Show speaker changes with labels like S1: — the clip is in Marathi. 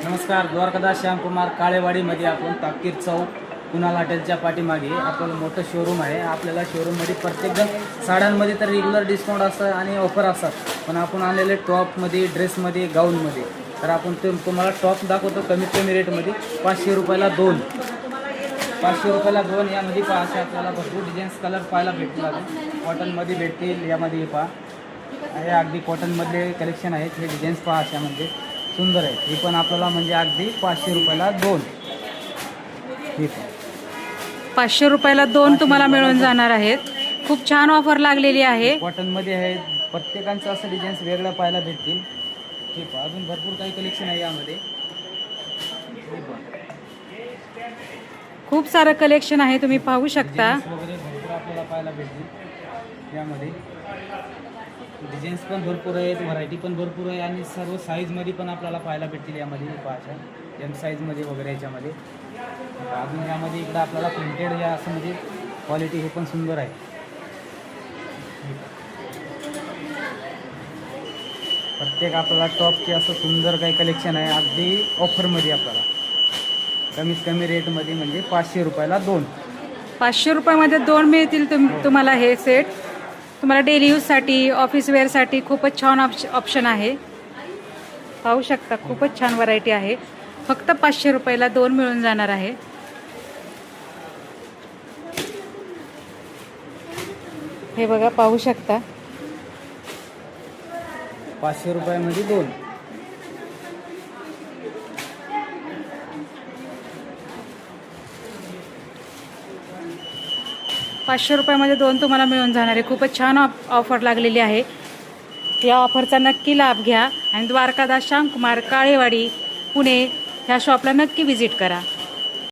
S1: नमस्कार. द्वारकादास श्यामकुमार काळेवाडीमध्ये आपण तापकीर चौक कुणाल हॉटेलच्या पाठीमागे आपलं मोठं शोरूम आहे. आपल्याला शोरूममध्ये प्रत्येकजण साड्यांमध्ये तर रेग्युलर डिस्काउंट असतं आणि ऑफर असतात, पण आपण आणलेले टॉपमध्ये, ड्रेसमध्ये, गाऊनमध्ये. तर आपण तुम्हाला टॉप दाखवतो कमीत कमी रेटमध्ये. 500 रुपयाला 2. 500 रुपयाला 2. यामध्ये पहा असे आपल्याला भरपूर डिझाईन्स कलर पाहायला भेटतील. अजून कॉटनमध्ये भेटतील. यामध्ये पहा हे अगदी कॉटनमधले कलेक्शन आहेत. हे डिझाईन्स पहा अशामध्ये सुंदर आहे. हे पण आपल्याला म्हणजे अगदी 500 रुपयाला 2. हे
S2: 500 रुपयाला 2 तुम्हाला मिळून जाणार आहेत. खूप छान ऑफर लागलेली आहे.
S1: कॉटनमध्ये आहे. प्रत्येकांचं असं डिझाईन्स वेगळं पाहायला भेटतील. हे पहा अजून भरपूर काही कलेक्शन आहे यामध्ये. हे पहा
S2: खूप सारं कलेक्शन आहे, तुम्ही पाहू शकता.
S1: डिझाईन्स वगैरे भरपूर आपल्याला पाहायला भेटतील. यामध्ये डिझाईन्स पण भरपूर आहेत, व्हरायटी पण भरपूर आहे आणि सर्व साईजमध्ये पण आपल्याला पाहायला भेटतील. यामध्ये पाहायच्या एम साईजमध्ये वगैरे याच्यामध्ये. अजून यामध्ये इकडं आपल्याला प्रिंटेड या असं म्हणजे क्वालिटी हे पण सुंदर आहे. प्रत्येक आपल्याला टॉपचे असं सुंदर काही कलेक्शन आहे. अगदी ऑफरमध्ये आपल्याला कमीत कमी रेटमध्ये म्हणजे 500 रुपयाला 2.
S2: 500 रुपयामध्ये 2 मिळतील तुम्हाला. हे सेट तुम्हाला डेली यूजसाठी, ऑफिस वेअरसाठी खूपच छान ऑप्शन आहे. पाहू शकता, खूपच छान व्हरायटी आहे. फक्त 500 रुपयाला 2 मिळून जाणार आहे. हे बघा, पाहू शकता.
S1: 500 रुपयामध्ये 2.
S2: ₹500 रुपयामध्ये 2 तुम्हाला मिळून जाणार आहे. खूपच छान ऑफर लागलेली आहे. या ऑफरचा नक्की लाभ घ्या आणि द्वारकादास श्यामकुमार काळेवाडी पुणे ह्या शॉपला नक्की व्हिजिट करा.